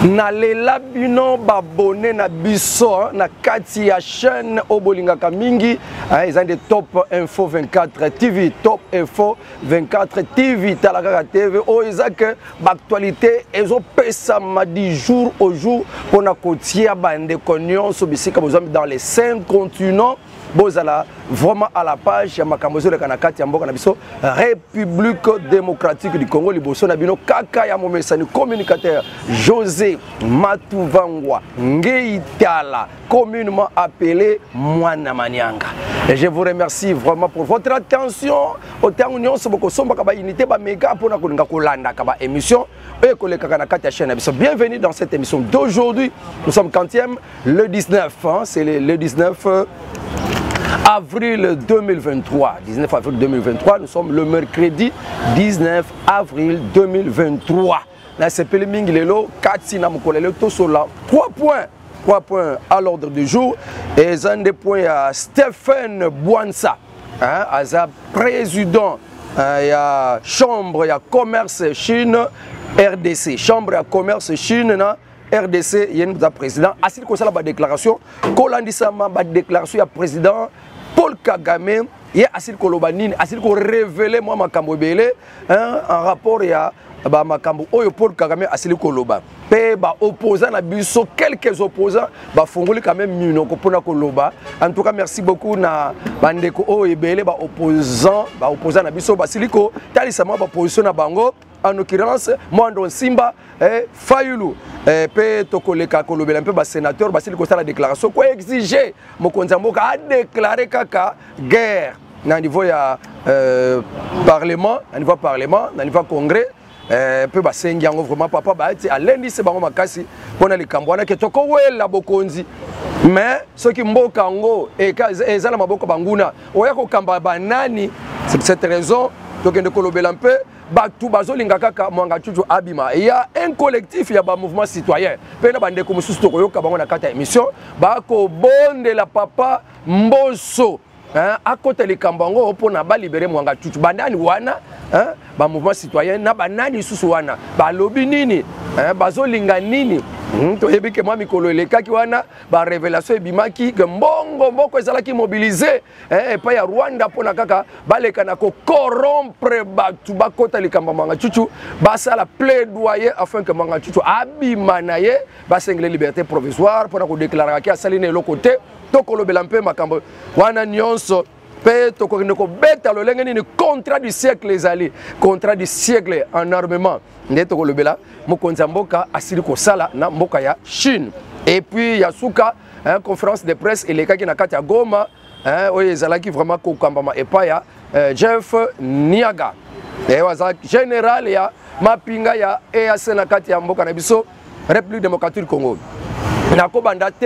nalela bino babone na biso na kati ya chaîne obolingaka mingi ils des Top Info 24 TV, Top Info 24 TV, talaka TV o ezaka actualité ezo pesa du jour au jour pour na kotia bande konyon so bisika bozami dans les 5 continents. Bozala vraiment à la page ya makambozo le kanakati ya mboka na biso République démocratique du Congo liboso na bino kaka ya momesani communicateur José Matuvangwa Ngeitala communément appelé Mwana Manyanga. Et je vous remercie vraiment pour votre attention au temps union so boko somba ka ba unité ba mega pona kolinga kolanda ka ba émission et koleka kanakati ya chaîne na biso. Bienvenue dans cette émission d'aujourd'hui. Nous sommes quantième le 19 hein, c'est le 19 avril 2023, 19 avril 2023, nous sommes le mercredi 19 avril 2023. Là, c'est Péliming Lelo, Katsina Mukolele, Tosola, 3 points à l'ordre du jour. Et un des points à Stéphane Bouansa, hein, président, il y a Chambre, il y a Commerce Chine, RDC, Chambre, il y a Commerce Chine, RDC, il y a un président. Asile que ça la déclaration, Kolandisama la déclaration, il y a président Paul Kagame, il y a Asile Kolobanine, Asile ko révélé moi makambo belé, en rapport il y a makambo oyo Paul Kagame Asile Koloba. Pe ba opposant na biso quelques opposants ba fongoli quand même mino ko pona Koloba. En tout cas merci beaucoup na bandeko oyo belé ba opposant na biso ba siliko talisama ba position na bango. En l'occurrence, Mwando Simba et Fayulu. Pe tokoleka kolobela un peu ba sénateur basili ko la déclaration ko exiger mokonza mboka a déclarer kaka guerre na niveau ya parlement, na niveau congrès pe ba sengi yango vraiment papa ba ati alendi se bango makasi pona likambo wana ke toko wela bokonzi mais ceux qui mboka ngo et ezala maboko banguna oya ko kamba banani c'est cette raison tokende kolobela un peu. Il y a un collectif, il y a un mouvement citoyen. Il y a un émission. Il y a papa Mboso. À côté de Kambango, pour libérer Mwanga Tutu. Banani wana, ba mouvement citoyen, na banani susuwana, ba lobby nini, bazo linga nini. To yebi ke moi mikolo eleka ki wana ba révélation ebimaki que mbongo mboko ezala ki mobiliser et pas ya Rwanda pona kaka baleka na ko corrompre batu bakota likamba Mwanga Tutu ba sala plaidoyer afin que Mwanga Tutu abima na ye ba sengle liberté provisoire pona ko déclarer ki asaline lo côté to kolobela mpe makambo wana nyonso pe to ko beta lo lengeni ni contrat du siècle les alliés contrat du siècle en armement ndeto ko lobela mokonza mboka asili ko sala na mboka ya Chine. Et puis yasuka conférence de presse et les kaki na kati ya Goma oye ezalaki vraiment ko kambama et pas ya Jeff Niaga et waza général ya mapinga ya EAC na kati ya mboka na biso République démocratique du Congo.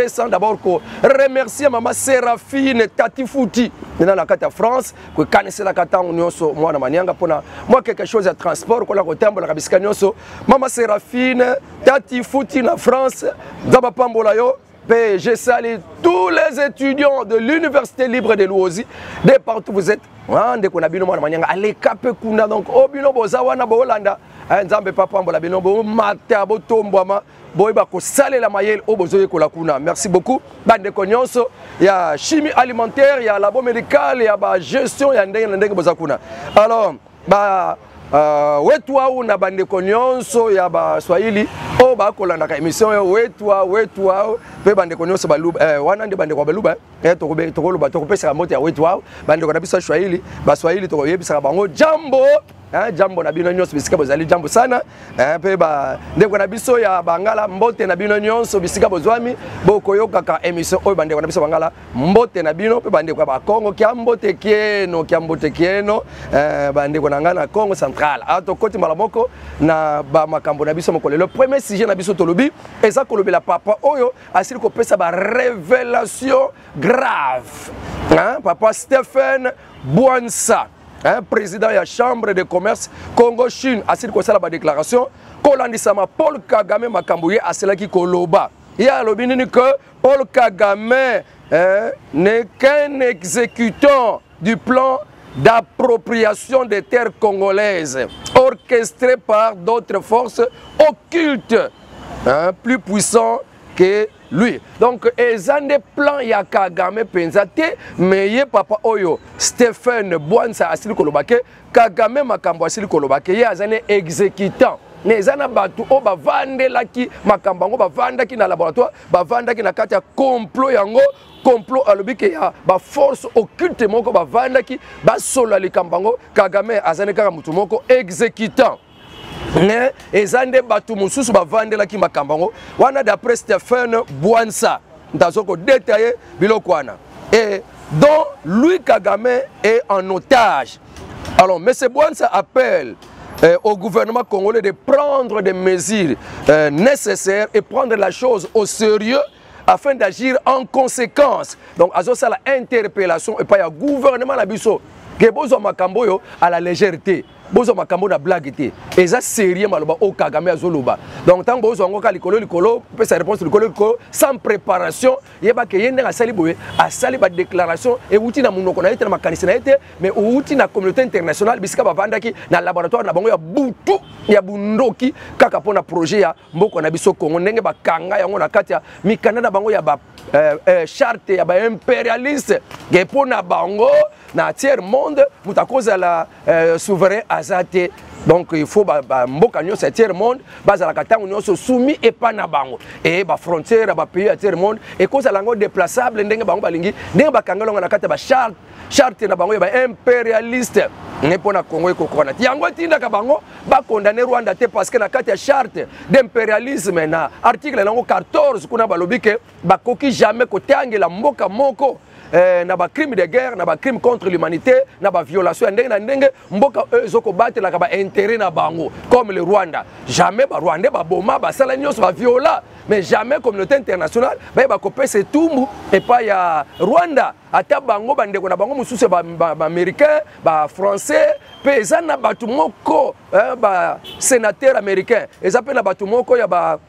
Sans d'abord remercier Maman Séraphine Tatifouti dans la carte France que connaissez la carte nyonso moi na manianga pona moi quelque chose à transport ko la ko tembo la kabisika nyonso Maman Séraphine Tatifouti na France zaba pambola yo. Je salue tous les étudiants de l'Université libre de Luozi de partout vous êtes ande ko na bino moi na manianga ale kape kuna donc obino bozawa na Bolanda nzambe papa mbola bino bo mata bo tombwama boyeba ko salela mayel o bozoye ko la kuna. Merci beaucoup bande ko nyonso ya chimie alimentaire ya labo médical ya ba gestion ya ndenge bozakuna. Alors ba wetu au na bande ko nyonso ya ba Swahili o ba kolanda ka émission wetu au pe bande ko nyonso baluba wana ndi bande ko baluba to koloba to kopesa moto ya wetu au bande ko na biso Swahili ba Swahili to yebisa bango jambo jambo na bino nyonso bisika bozali jambo sana pe ba ndeko na biso ya bangala mbote na bino nyonso bisika bozwami bokoyoka ka émission oyo bande na biso bangala mbote na bino pe bande kwa ba Congo kia mbote kieno bande ko nanga na Congo central ato koti malamoko na ba makambo na biso mokole. Le premier sujet na biso tolobi eza kolobela papa oyo asili ko pesa ba révélation grave papa Stéphane Bouansa président de la Chambre de commerce Congo-Chine a signé la déclaration Kolandisama Paul Kagame Makambouye a cela qui koloba. Il y a l'opinion que Paul Kagame n'est qu'un exécutant du plan d'appropriation des terres congolaises orchestré par d'autres forces occultes hein, plus puissant que lui. Donc, ils ont des plans ya Kagame Penzate, mais ye papa Oyo, Stéphane Bwanza Asili Kolobake, Kagame Makambo Asili Kolobake, ye azane exécutant. Nezana batu o ba vande laki makambango ba vanda ki na laboratoire ba vanda ki na kati ya complot yango complot alobi ke ya ba force occulte moko ba vanda ki ba sola likambango Kagame azane kaka mutu moko exécutant. Ne ezande batu mususu ba vande laki makambango wana d'après Stéphane Bwanza ndazoko détailler biloko wana et dont lui Kagame est en otage. Alors M. Bwanza appelle au gouvernement congolais de prendre des mesures nécessaires et prendre la chose au sérieux afin d'agir en conséquence. Donc, à ça, la interpellation et pas le gouvernement la biso que bozo makambo yo à la légèreté. Bozo makambo na blague té. Et ça sérieux maloba au Kagame azoloba. Donc tant bozo ngo ka likolo peut sa réponse likolo sans préparation, yeba ke yende asali boye, asali ba déclaration et outi na munoko na été na makanisi na été, mais outi na communauté internationale bisika ba vandaki na laboratoire na bango ya butu ya bundoki kaka pona projet ya mboko na biso Congo ndenge ba kanga yango na kati ya mikanda na bango ya ba charte ya ba impérialiste ke pona bango na tiers monde mutakoza la souverain azate. Donc il faut mboka nyonso tiers monde bazala katango nyonso soumis et pas na bango et ba frontière ba pays tiers monde et cause lango déplaçable ndenge bango balingi ndenge bakanga longa na kati ba charte na bango ba impérialiste ne pona Congo ekokona yango tinda ka bango ba condamner Rwanda te parce que na kati ya charte d'impérialisme na article lango 14 kuna balobi ke bakoki jamais kotangela mboka moko na ba crime de guerre, na ba crime contre l'humanité, na ba violation ndenge na ndenge mboka ezoko batela ka ba intérêt na bango comme le Rwanda. Jamais ba Rwanda ba boma ba sala nyonso ba viola, mais jamais communauté internationale ba kopesa tumbu et pas ya Rwanda. Ata bango bandeko na bango mususu ba américain, ba français, pesa na batu moko ba sénateur américain. Ezapela na batu moko ya ba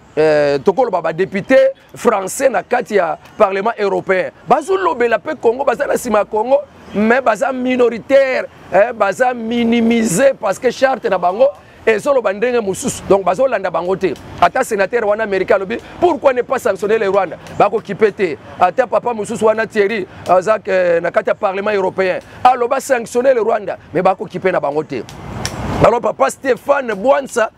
tokolo ba député français na kati ya parlement européen bazolobela pe Congo baza na sima Congo mais baza minoritaire baza minimisé parce que charte na bango ezoloba ndenge mususu donc bazolanda bango te ata sénateur wana américain lobi pourquoi ne pas sanctionner le Rwanda bako kipete ata papa mususu wana Thierry azak na kati ya parlement européen aloba sanctionner le Rwanda mais bako kipe na bango te. Alors papa Stéphane Bwanza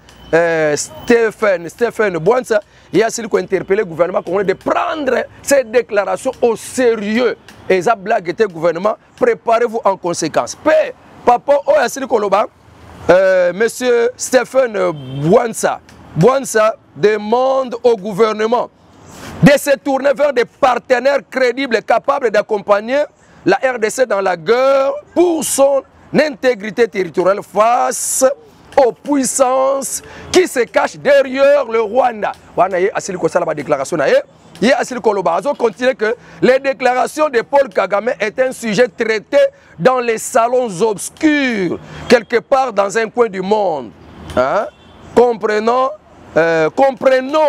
Stéphane Bwanza, il a interpellé le gouvernement congolais de prendre ces déclarations au sérieux. Et ça blague était gouvernement, préparez-vous en conséquence. Papa Oyasili Koloba, monsieur Stéphane Bwanza demande au gouvernement de se tourner vers des partenaires crédibles capables d'accompagner la RDC dans la guerre pour son intégrité territoriale face aux puissances qui se cachent derrière le Rwanda. Continue que les déclarations de Paul Kagame est un sujet traité dans les salons obscurs, quelque part dans un coin du monde. Hein? Comprenons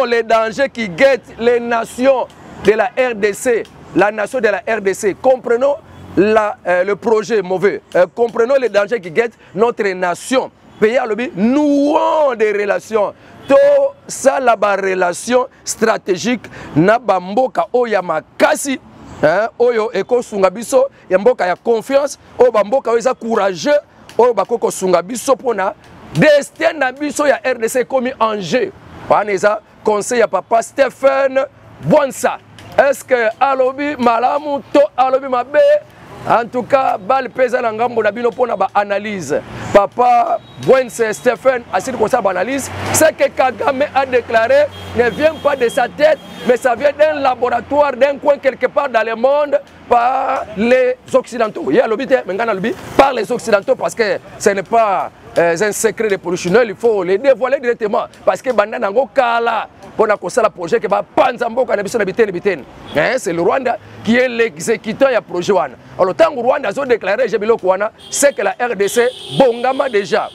les dangers qui guettent les nations de la RDC, la nation de la RDC. Comprenons le projet mauvais. Comprenons les dangers qui guettent notre nation. Pays à l'objet, nouons des relations. To ça la relation stratégique na bamboka oya makasi oyo eko sunga biso ya mboka ya confiance o bamboka oyo courageux oyo bakoko sunga biso pona destin na biso ya RDC commis en jeu. Wana eza conseil ya papa Stéphane Bwanza. Est-ce que alobi malamu to alobi mabe? En tout cas, bal pesa na ngambo na bino pona ba analyse. Papa Bwanza Stéphane a dit comme ça analyse. Ce que Kagame a déclaré ne vient pas de sa tête, mais ça vient d'un laboratoire, d'un coin quelque part dans le monde par les Occidentaux. Il y a l'objet par les Occidentaux parce que ce n'est pas un secret de polichinelle, il faut les dévoiler directement parce que banda nango kala pona kosala projet que ba panza mboka na biso na bitene. C'est le Rwanda qui est l'exécutant ya projet wana. Alors tant que Rwanda a déclaré Jebiloko wana, c'est que la RDC bongama déjà.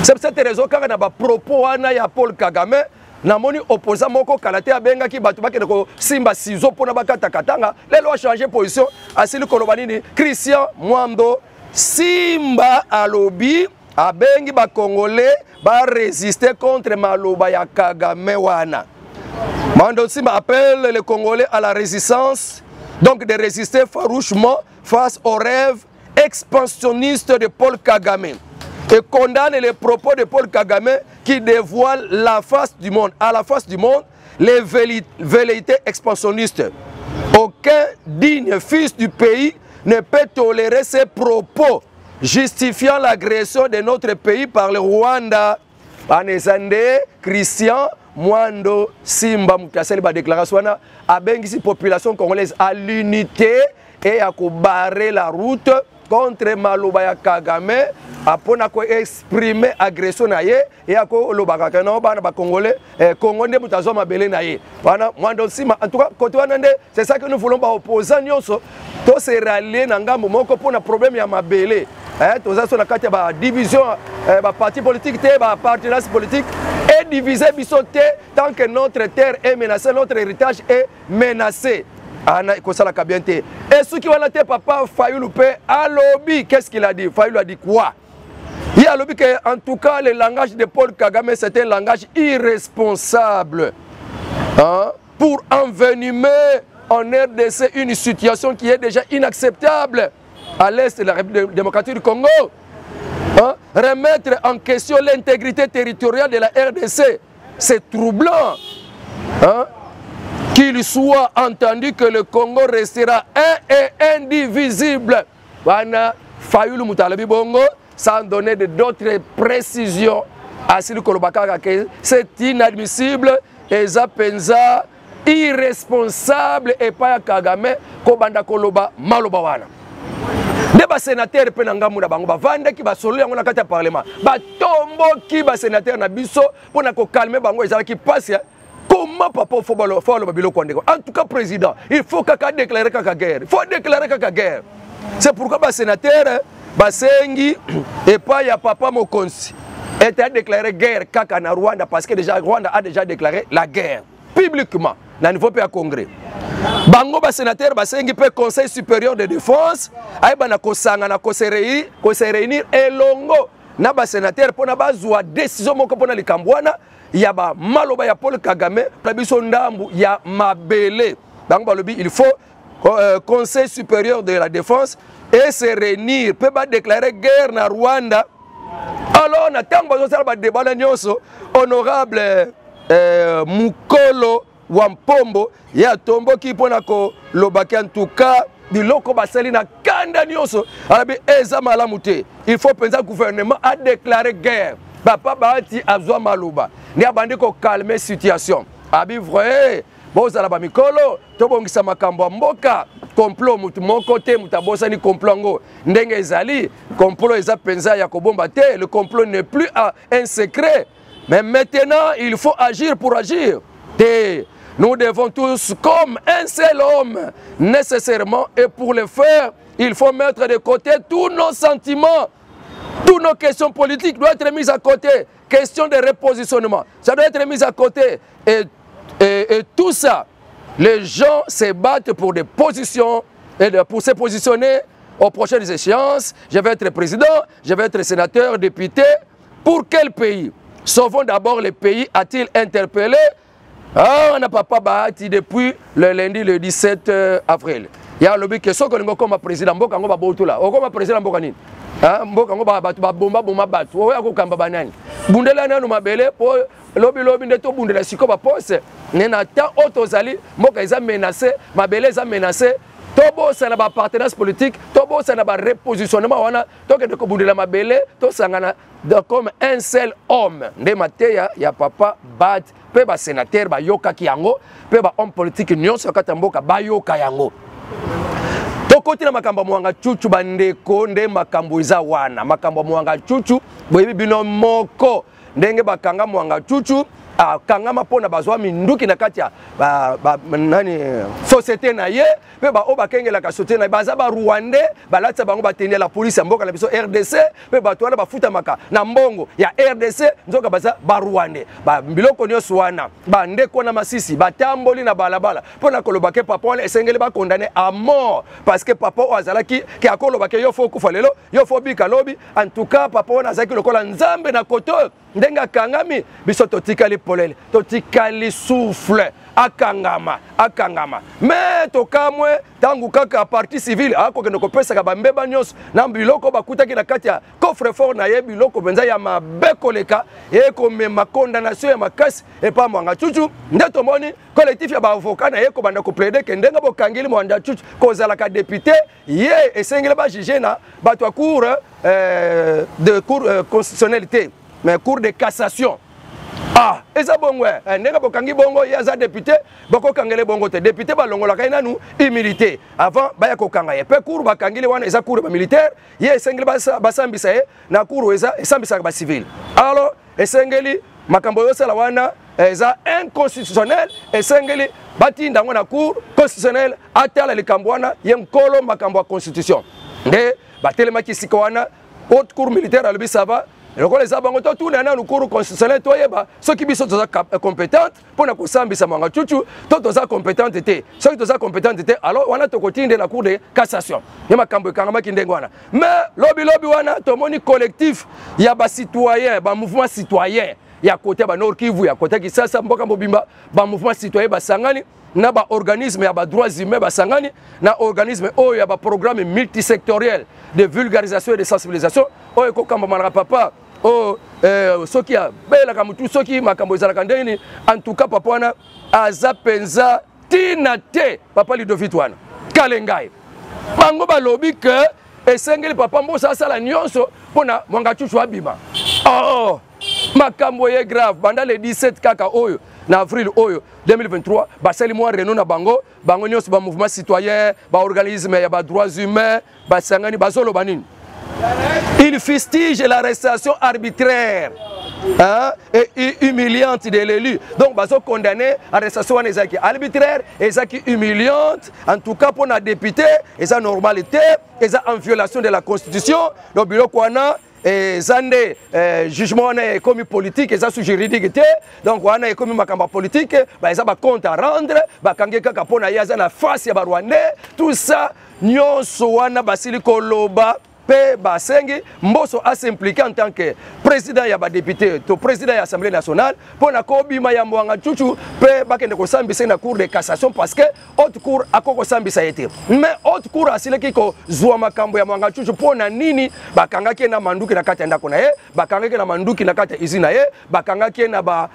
C'est cette raison quand on a propos wana ya Paul Kagame namoni opposant moko kalate abenga ki batu bakende ko simba sizo pona bakata katanga lelo a changer position asili kolobanini Christian Mwando simba alobi abengi ba congolais ba résister contre maloba ya Kagame wana Mando Simba appelle les Congolais à la résistance, donc de résister farouchement face aux rêves expansionnistes de Paul Kagame et condamne les propos de Paul Kagame qui dévoilent la face du monde, à la face du monde les velléités expansionnistes. Aucun digne fils du pays ne peut tolérer ces propos justifiant l'agression de notre pays par le Rwanda. Anesande Christian Mwando Simba Mukaseli ba déclaration a bengisi population congolaise à l'unité et à barrer la route contre Maloba ya Kagame apona ko exprimer agression na ye et ako lobaka kana bana ba congolais Congo nde mutazo mabele na ye bana Mwando Simba en tout cas côté wanande c'est ça que nous voulons ba opposants nyonso to se rallier na ngambo moko pona problème ya mabele tous ça sur la carte ba division ba parti politique te ba partenariat politique et diviser bisoté tant que notre terre est menacée, notre héritage est menacé. Et ce qui va noter papa Fayulu Pe à lobby, qu'est-ce qu'il a dit? Fayulu a dit quoi? Il a lobby que en tout cas le langage de Paul Kagame c'est un langage irresponsable pour envenimer en RDC une situation qui est déjà inacceptable à l'est de la République démocratique du Congo. Remettre en question l'intégrité territoriale de la RDC, c'est troublant. Qu'il soit entendu que le Congo restera un et indivisible. Fayulu Mutalabi Bongo, sans donner d'autres précisions à Sili Kolobaka, c'est inadmissible et Zapenza irresponsable et pas Kagame, Kobanda Koloba Malobawana. Les sénateurs pe na ngamu na bango bavanda ki ba solo yango na kati ya parlement ba tombo ki ba sénateur na biso pona ko calmer bango ezala ki passe comment papa faut le babilo kondeko en tout cas président il faut kaka déclarer kaka guerre il faut déclarer kaka guerre c'est pourquoi ba sénateur ba sengi et pas ya papa Mokonzi était déclaré guerre kaka na Rwanda parce que déjà Rwanda a déjà déclaré la guerre publiquement na niveau pe ya congrès. Bango ba sénateur ba sengi pe conseil supérieur de défense ay bana ko sanga na ko se réunir elongo na ba sénateur pona bazwa décision moko pona likambwana ya ba maloba ya Paul Kagame na biso ndambu ya mabele bango ba lobi il faut conseil supérieur de la défense et se réunir pe ba déclarer guerre na Rwanda. Alors na tango zo sala ba débat na nyonso honorable Mukolo Wampombo ya tombo ki pona ko lobaki en tout cas biloko basali na kanda nyonso alabi eza malamu te il faut penser gouvernement a déclaré guerre papa baati azwa maluba ni abandi ko calmer situation abi vrai bozala ba mikolo to bongisa makambo mboka complot mutu moko te mutabosa ni complot ngo ndenge ezali complot eza penza ya kobomba te le complot n'est plus un secret mais maintenant il faut agir pour agir te. Nous devons tous, comme un seul homme, nécessairement, et pour le faire, il faut mettre de côté tous nos sentiments, toutes nos questions politiques doivent être mises à côté, question de repositionnement, ça doit être mis à côté. Et tout ça, les gens se battent pour des positions, et pour se positionner aux prochaines échéances. Je vais être président, je vais être sénateur, député. Pour quel pays? Sauvons d'abord les pays, a-t-il interpellé? On n'a pas bâti depuis le lundi, le 17 avril. Il y a le but que ce que nous comme président, nous avons beaucoup là. Comme président, nous avons beaucoup de bomba, bomba, bat. Nous avons beaucoup banane. Bundela na numabele pour lobby de tout bundela siko ba poste. Nenata otozali, moka eza menacé, mabele eza menacé. Tobo ça na ba partenariat politique, tobo ça na ba repositionnement wana, to que de ko bundela mabele, to sangana comme un seul homme. Nde mateya ya papa bat. Pe ba sénateur ba yoka ki yango pe ba homme politique nyonso kata mboka ba yoka yango tokoti na makambo mwanga chuchu bandeko nde makambo iza wana makambo mwanga chuchu boyebi bino moko ndenge bakanga mwanga chuchu kangama pona bazwa minduki na kati ya nani société na ye pe ba o bakengela ka société na baza ba Rwandais balatsa bango batenir la police ya mboka na biso RDC pe bato wana bafuta maka na mbongo ya RDC nzoka baza ba Rwandais ba biloko nyonso wana ba ndeko na masisi batamboli na balabala pona kolobake papa wana esengeli ba condamné à mort parce que papa azalaki ki akolobake yo fo kufa lelo yo fo bika lobi en tout cas papa wana azaki lokola nzambe na koto ndenga kangami biso totikali polele totikali souffle akangama mais tokamwe tangu kaka partie civile akokende kopesaka bambeba nyonso na biloko bakutaki na kati ya coffre fort na ye biloko benza ya mabe koleka ekomema condamnation ya makasi epa Mwanga Chuchu nde tomoni collectif ya baavocat na ye kobanda koplaide ke ndenge bokangeli Mwanga Chuchu kozalaka député ye esengeli bajuge na bato ya cour de cour constitutionnalité mais cour de cassation. Ah, eza bongo ndenge bokangi bongo yaza député bako kangele bongo te député balongola kaina nu humilité avant baya ko kanga ye pe cour bakangile wana eza cour ba militaire ye esengeli basambisa ye na cour eza esambisa ba civil. Alors esengeli makambo yosala wana eza inconstitutionnel esengeli batinda ngona cour constitutionnel atala likambo wana ye nkolo makambo ya constitution nde batelemaki sika wana haute cour militaire alobi ça va. Le rôle des abango tout na na cour constitutionnel toyeba ceux qui biso toza compétente pour na kosambisa Mwanga Chuchu to toza compétente té ceux qui toza compétente té alors wana to kotinde na cour de cassation ya makambo kangama kindengo wana mais lobby wana to moni collectif ya ba citoyen ba mouvement citoyen ya côté ba Nord Kivu ya côté Kisasa mboka mbobimba ba mouvement citoyen ba sangani na ba organisme ya ba droits humains ba sangani na organisme oyo ya ba programme multisectoriel de vulgarisation et de sensibilisation oyo ko kamba malaka papa oh soki ya bela kamutu soki makambo ezalaka ndeni en tout cas papa wana aza penza tina te papa Lidovit wana kalengai bango balobi ke esengeli papa mbosa asala nyonso pona Mwanga Chuchu abima oh makambo ye grave banda le 17 kaka oyo na avril oyo 2023 basali moi reno na bango nyonso ba mouvement citoyen ba organisme ya ba droits humains basangani bazolo banini. Il fustige l'arrestation arbitraire et humiliante de l'élu. Donc, ils sont condamnés à l'arrestation arbitraire et humiliante. En tout cas, pour un député, et sa normalité, et ça en violation de la Constitution. Donc, bureau Kwana, et zande jugement est comme politique et ça sous juridique. Donc, on a comme makamba politique, ils ont compte à rendre, bakangé kaka pona yaza na face ya Rwandais, tout ça, nyonso wana basili koloba. Pe basengi mboso a s'impliquer en tant que président ya ba député to président ya l'Assemblée nationale pour na kobima ya Mwanga Chuchu pe bakende ko sambisa na cour de cassation parce que haute cour akoko sambisa yete mais haute cour asileki ko zwa makambo ya Mwanga Chuchu pona nini bakangaki na manduki na kati ndako na ye bakangaki na manduki na kati izina ye bakangaki na ba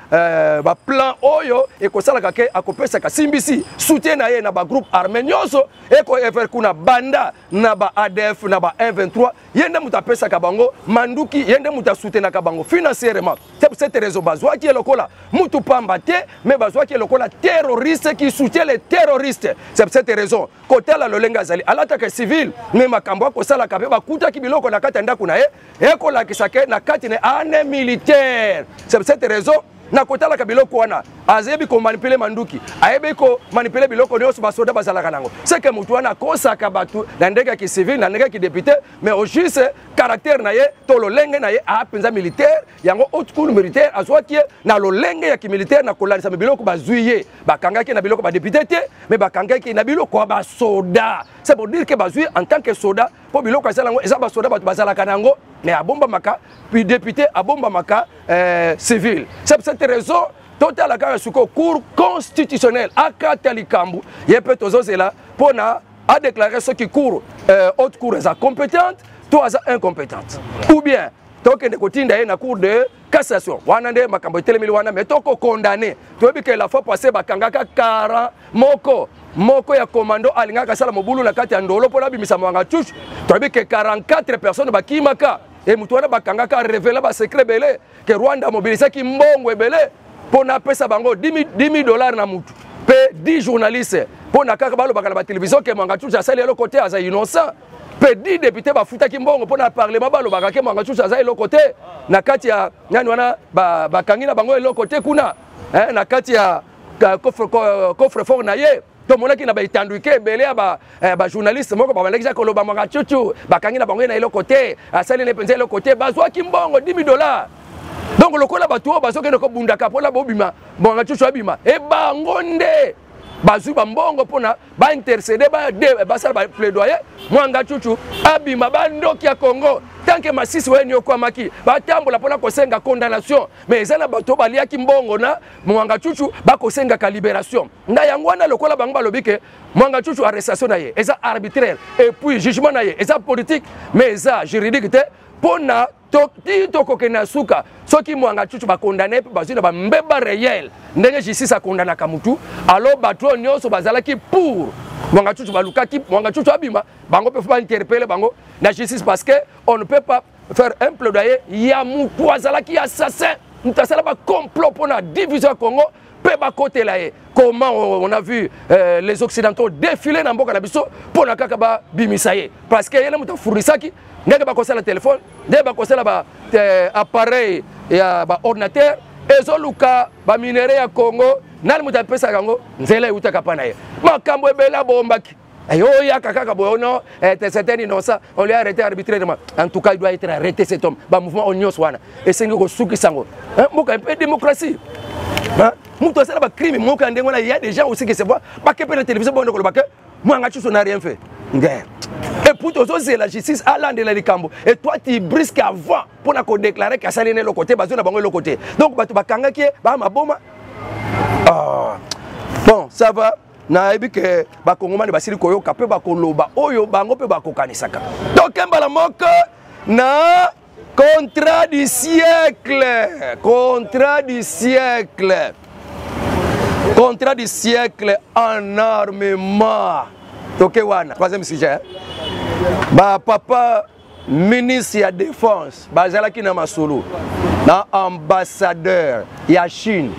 plan oyo ekosala kake akopesa ka simbisi soutien na ye na ba groupe armé nyonso eko ever kuna banda na ba ADF na ba M23 yende muta pesa kabango manduki yende muta soutenir kabango financièrement. C'est pour cette raison bazwa qui est lokola mutu pambate mais bazwa qui est lokola terroriste qui soutient les terroristes. C'est pour cette raison côté la lolenga zali alata civil mais makambo ko sala kabe bakuta ki biloko na kati ndako na ye ekola kisake na kati ne ane militaire. C'est pour cette raison na kotala ka biloko wana azebi ko manipuler manduki ayebi ko manipuler biloko nyonso basoda bazalaka nango c'est que mutu wana kosaka batu na ndenge ki civil na ndenge ki député mais au juste caractère na ye to lolenge na ye a penza militaire yango haute cour militaire azwaki na lolenge ya ki militaire na kolalisa biloko bazuye bakangaki na biloko ba député te mais bakangaki na biloko ba soda. C'est pour dire que bazui en tant que soda po biloko asalango eza ba soda batu bazalaka nango mais abomba maka puis député abomba maka civil. C'est pour cette raison total la suko cour constitutionnelle akata likambu yepe tozozela pona a déclaré ce qui court haute cour est compétente toi est incompétente ou bien tokende kotinda na cour de cassation wana nde makambo telemili wana mais toko condamné toyebi que la fois passée bakangaka 40 moko ya commando alingaka sala mobulu na kati ya ndolo pona bimisa Mwanga Chuchu toyebi que 44 personnes bakimaka et mutu wana bakangaka révéler ba secret belé que Rwanda mobilisé ki mbongo ebele pona pesa bango $10,000 na mutu pe 10 journalistes pona kaka balo bakala ba télévision que Mwanga Chuchu asali le côté aza innocent pe 10 députés bafuta ki mbongo pona parlement balo bakake Mwanga Chuchu aza le côté na kati ya nyani wana bakangi na bango le côté kuna na kati ya coffre fort na ye to monaki na ba itanduke belé ba journaliste moko ba balaki ko loba Mwanga Chuchu bakangi na bango na le côté asali le penza le côté bazwa ki mbongo $10,000. Donc le kola bato bazo ke ko bundaka pola bobima Mwanga Chuchu abima e bango nde bazui bambongo pona ba intercéder ba sala ba plaidoyer Mwanga Chuchu abima bandoki ya Congo tant que Masisi weni okwamaki batambola pona kosenga condamnation mais ezana bato baliaki mbongo na Mwanga Chuchu bakosenga ka libération nda yango wana lokola bango balobike Mwanga Chuchu arrestation na ye eza arbitraire et puis jugement na ye eza politique mais eza juridique te pona toko na suka soki Mwanga Chuchu ba condamné pe bazina ba mbeba réel ndenge justice a condamné kamutu alors bato nyonso bazalaki pour Mwanga Chuchu balukaki Mwanga Chuchu abima bango peut pas interpeller bango la justice parce que on ne peut pas faire un plaidoyer ya mutu azalaki assassin mutasala ba complot pour la division Congo pe ba côté là comment on a vu les occidentaux défiler dans mboka na biso pour na kaka ba bimisaye parce que yena muta furisaki ndenge ba kosala téléphone ndenge ba kosala ba appareil ya ba ordinateur ezoluka ba minere ya Congo nali muta pesa kango nzela utaka pana ye makambo ebela bombaki ayo ya kaka bono c'est innocent on lui a arrêté arbitrairement en tout cas il doit être arrêté cet homme ba mouvement onion swana et c'est ngo suki sango mboka un peu démocratie muto sala ba crime moka ndengo na il y a des gens aussi qui se voient ba que la télévision bono ko ba que Mwanga Chuchu n'a rien fait guerre. Et pour toi, c'est la justice à l'an de la Likambo. Et toi, tu brisques avant pour déclarer qu'à salir le côté, basé dans le côté. Donc, tu vas kanga qui est, bah, ma boma. Bon, ça va. Na ebi que ba kongomani basili koyo kapé ba koloba oyo bango pe ba kokanisaka. Donc, mbala moko na contrat du siècle. Contrat du siècle. Contrat du siècle en armement. Ok, wana. Troisième sujet. Ba papa ministre de défense, bazalaki na masolo. Na ambassadeur ya Chine.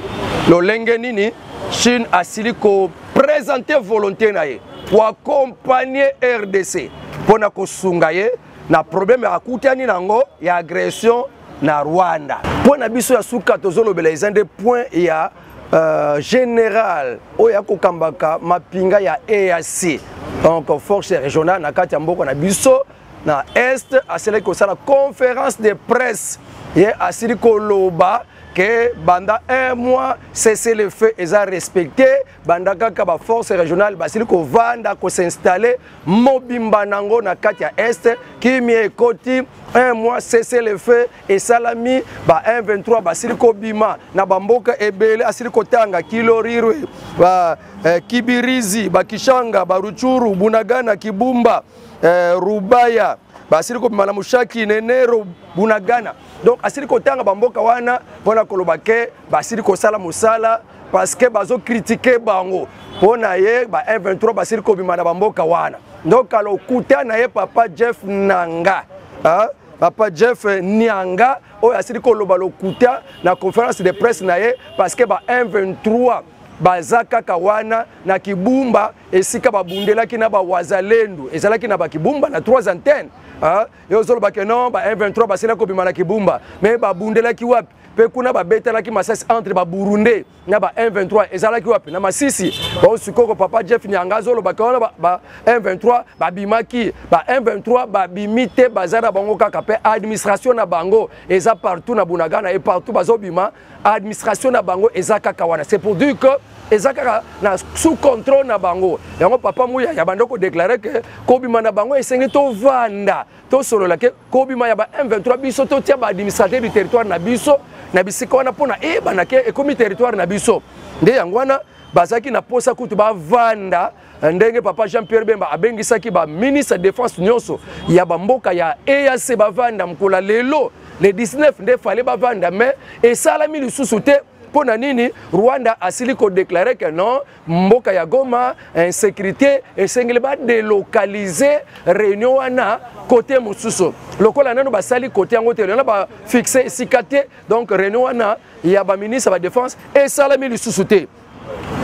Lo lengenini Chine a siliko présenter volonté na ye pour accompagner RDC pour na kosunga ye na problème ya kutani nango ya agression na Rwanda. Pour na biso ya suka tozolo bela izande point ya général oya kokambaka mapinga ya EAC donc force régionale na kati ya mboko na biso na est asele ko sala conférence de presse ye asili ko loba que banda un mois cesser le feu et ça respecté banda kaka ba force régionale basili ko vanda ko s'installer mobimba nango na kati ya est qui mi ekoti un mois cesser le feu et salami ba 123 basili ko bima na bamboka ebele asili ko tanga Kiloriru ba Kibirizi ba Kishanga ba Ruchuru Bunagana Kibumba Rubaya basili ko bima na Mushaki Nenero Bunagana. Donc asili kotanga bamboka wana pona kolobake basili ko sala musala parce que bazo critiquer bango pona ye ba 123 basili ko bima na bamboka wana. Donc alo kutana ye papa Jeff Nanga papa Jeff Nyanga o asili ko loba lo kuta na conférence de presse na ye parce que ba 123 bazaka kawana na Kibumba esika babundelaki na ba wazalendo ezalaki na ba Kibumba na 3 antennes yo zolo ba que non ba 123 basila ko bimana Kibumba mais ba bundelaki wapi pe kuna ba betelaki masasi entre ba Burundi na ba 123 ezalaki wapi na Masisi ba sukoko papa Jeff Nyanga zolo ba kana ba 123 ba bimaki ba 123 ba bimite bazara bango kaka pe administration na bango eza partout na Bunagana et partout bazobima administration na bango ezaka kawana. C'est pour dire que ezaka na sous contrôle na bango yango papa muya ya bandoko déclarer que kobima na bango esengi to vanda to solo la ke kobima ya ba 123 biso to tia ba administrateur du territoire na biso na bisika wana pona na ke ekomi territoire na biso nde yango wana bazaki na posa kutu ba vanda ndenge papa Jean-Pierre Bemba abengisaki ba ministre de défense nyonso ya bamboka ya EAC ba vanda mkola lelo le 19 nde fallait ba vanda mais et salami lisusu te pona nini Rwanda asili ko déclarer que non mboka ya Goma insécurité et sengele ba délocaliser réunion wana côté mususu lokola nano basali côté yango te na ba fixer sikate donc réunion wana ya ba ministre ba défense et salami lisusu te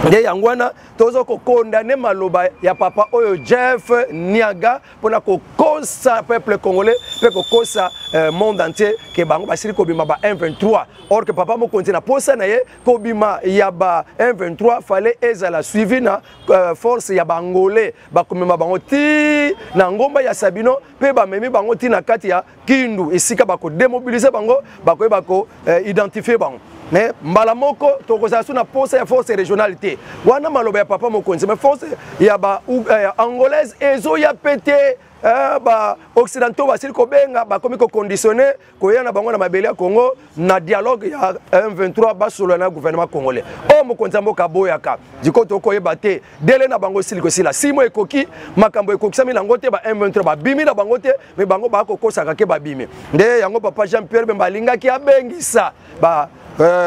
nde yango wana tozo ko condamner maloba ya papa oyo Jeff Niaga pona ko kosa peuple congolais pe ko kosa monde entier ke bango basili ko bima ba 123 or que papa mo continue na posa na ye ko bima ya ba 123 fallait ezala suivi na force ya bangolais ba komema bango ti na ngomba ya Sabino pe ba memi bango ti na kati ya Kindu esika ba ko démobiliser bango ba ko identifier bango mais mbalamoko tokozala sous na poste ya force régionalité wana maloba ya papa mokonzi mais force ya ba angolaise ezo ya pété ba occidentaux basili kobenga ba komi ko conditionner koya na bango na mabele ya Congo na dialogue ya M23 basolo na gouvernement congolais o mokonzi mboka boyaka dikoto ko yebate dele na bango sili ko sila simo ekoki makambo ekoki sami lango te ba M23 ba bimi na bango te mais bango ba ko kosaka ke ba bimi nde yango papa Jean Pierre Bemba lingaki abengisa ba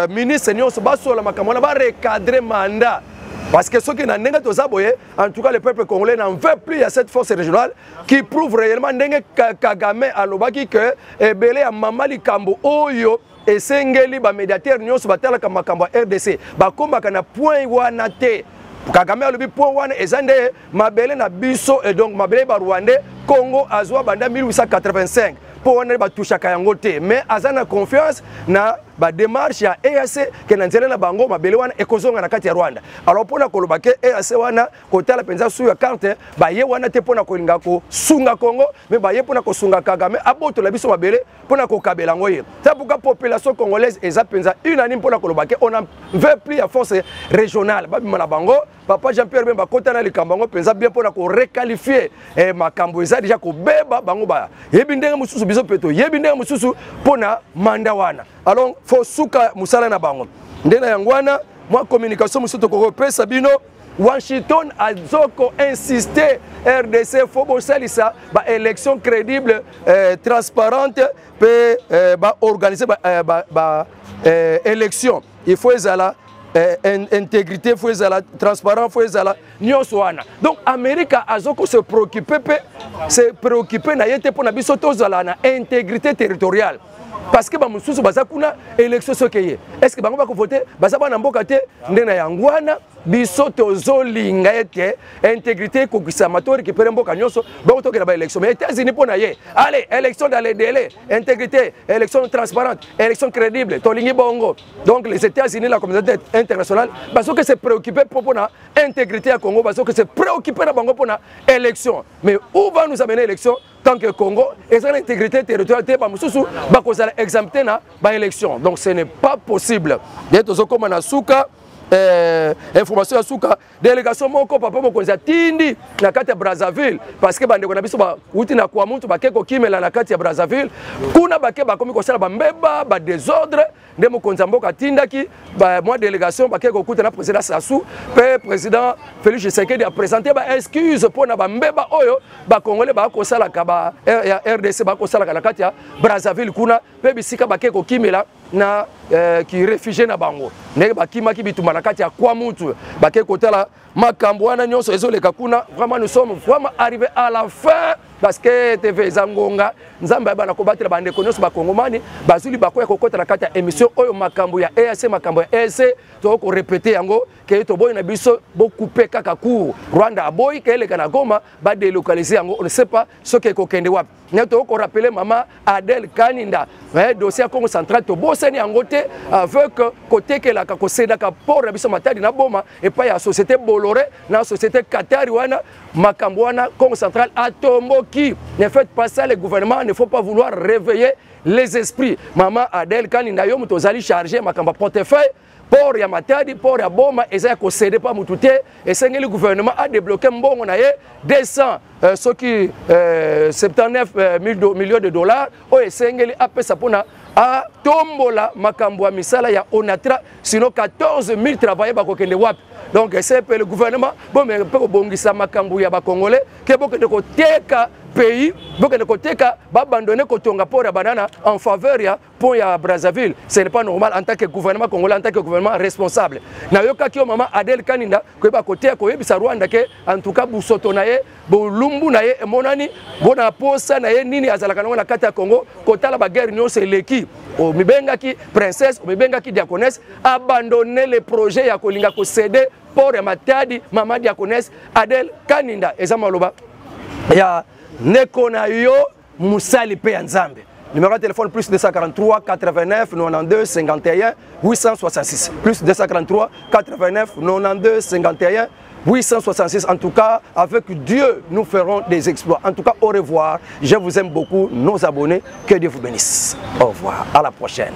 ministre nyonso basola makambo na ba recadrer mandat. Parce que ceux qui n'ont pas en tout cas le peuple congolais n'en veut plus à cette force régionale qui prouve réellement que Kagame a l'obaki que Ebele a Mamali Kambo Oyo et Sengeli ba médiateur nyonso batala kama Kambo RDC ba komba kana point wana te Kagame a lobi point wana ezande mabele na biso et donc mabele ba Rwandais Congo azwa banda 1885 pour on ba toucha kayango te mais azana confiance na ba démarche ya EAC que nanzela na bango mabele wana ekozonga na kati ya Rwanda alors pona koloba ke EAC wana kotala penza su ya carte ba ye wana te pona kolinga ko sunga Congo mais ba ye pona ko sunga Kagame aboto la biso mabele pona ko kabela ngoye ça pourquoi population congolaise eza penza unanime pona koloba ke on a veut plus ya force régionale ba bima na bango papa Jean-Pierre Bemba kotana likambango penza bien pona ko requalifier makambo eza déjà ko beba bango ba yebi ndenge mususu biso peto yebi ndenge mususu pona manda wana alors faut souka musala na bango ndena yangwana moi communication musuto ko pesa bino Washington a zoko insisté RDC faut bosalisa ba élection crédible transparente peut ba organiser ba élection il faut ezala intégrité faut ezala transparent faut ezala nyonso wana donc America azoko se préoccuper na yete pona biso tozala na intégrité territoriale. Parce que bamususu baza kuna élection sokeye est-ce que bango ba ko voter baza bana mboka te ndena yangwana biso tozolinga ete intégrité kokisamatori ki pere mboka nyonso bango tokela ba élection mais États-Unis pona ye allez élection dans les délais intégrité élection transparente élection crédible tolingi bongo donc les États-Unis la communauté internationale baso que se préoccuper pour na intégrité à Congo baso que se préoccuper na bango pona élection mais où va nous amener l'élection tant que Congo et son intégrité territoriale ba mususu ba kozala exempté na ba élection donc ce n'est pas possible d'être comme na suka information ya suka délégation moko papa mokonzi atindi na kati ya Brazzaville parce que bandeko na biso ba uti na kwa muntu bakeko kimela na kati ya Brazzaville kuna bake bakomi kosala ba mbeba ba désordre nde mokonzi mboka tindaki ba moi délégation bakeko kuta na président Sassou pe président Félix Tshisekedi a présenté ba excuse pour na ba mbeba oyo ba congolais ba kosala ka ba RDC ba kosala ka na kati ya Brazzaville kuna pe bisika bakeko kimela na qui réfugié na bango ndenge bakimaki bituma na kati ya kwa mutu bake kotala makambo wana nyonso ezoleka kuna vraiment nous sommes vraiment arrivés à la fin parce que TV Zangonga nzamba bana ko batela bande ko nyonso bakongomani bazuli bakoya kokota na kati ya émission oyo makambo ya EAC makambo ya EAC to ko répéter yango ke to boy na biso bo couper kaka court Rwanda aboy ke eleka na Goma ba délocaliser yango on ne sait pas ce que kokende wapi nyato ko rappeler mama Adel Kaninda dossier Congo central to bosani yango te avec côté que la ko sedaka port na biso matadi na boma et pas ya société Bolloré na société Qatar wana makambo wana Congo central atomboki ne faites pas ça les gouvernements ne faut pas vouloir réveiller les esprits maman Adel Kaninda yo muto zali charger makambo portefeuille port ya matadi port ya boma eza ko céder pas mutu te et sengeli gouvernement a débloqué mbongo na ye 200 ce qui 79 millions de dollars o esengeli apesa pona a tombola makambo ya misala ya Onatra sinon 14 000 travailleurs bakokende wapi donc c'est le gouvernement bon mais peut bongisa makambo ya ba congolais ke bokende ko teka pays bokende ko teka ba abandonner kotonga port ya banana en faveur ya pont ya Brazzaville ce n'est pas normal en tant que gouvernement congolais en tant que gouvernement responsable na yoka ki mama Adel Kaninda ko ba kotea ko yebisa Rwanda ke en tout cas busoto na ye bolumbu na ye monani bona posa na ye nini azalaka na kati ya Congo kotala ba guerre nyonso eleki o mibengaki princesse o mibengaki diaconesse abandonner les projets ya kolinga ko céder port ya Matadi mama diaconesse Adel Kaninda ezama loba ya neko na yo musali pe ya Nzambe. Numéro de téléphone plus 243 89 92 51 866 plus 243 89 92 51 866. En tout cas, avec Dieu, nous ferons des exploits. En tout cas, au revoir. Je vous aime beaucoup, nos abonnés. Que Dieu vous bénisse. Au revoir. À la prochaine.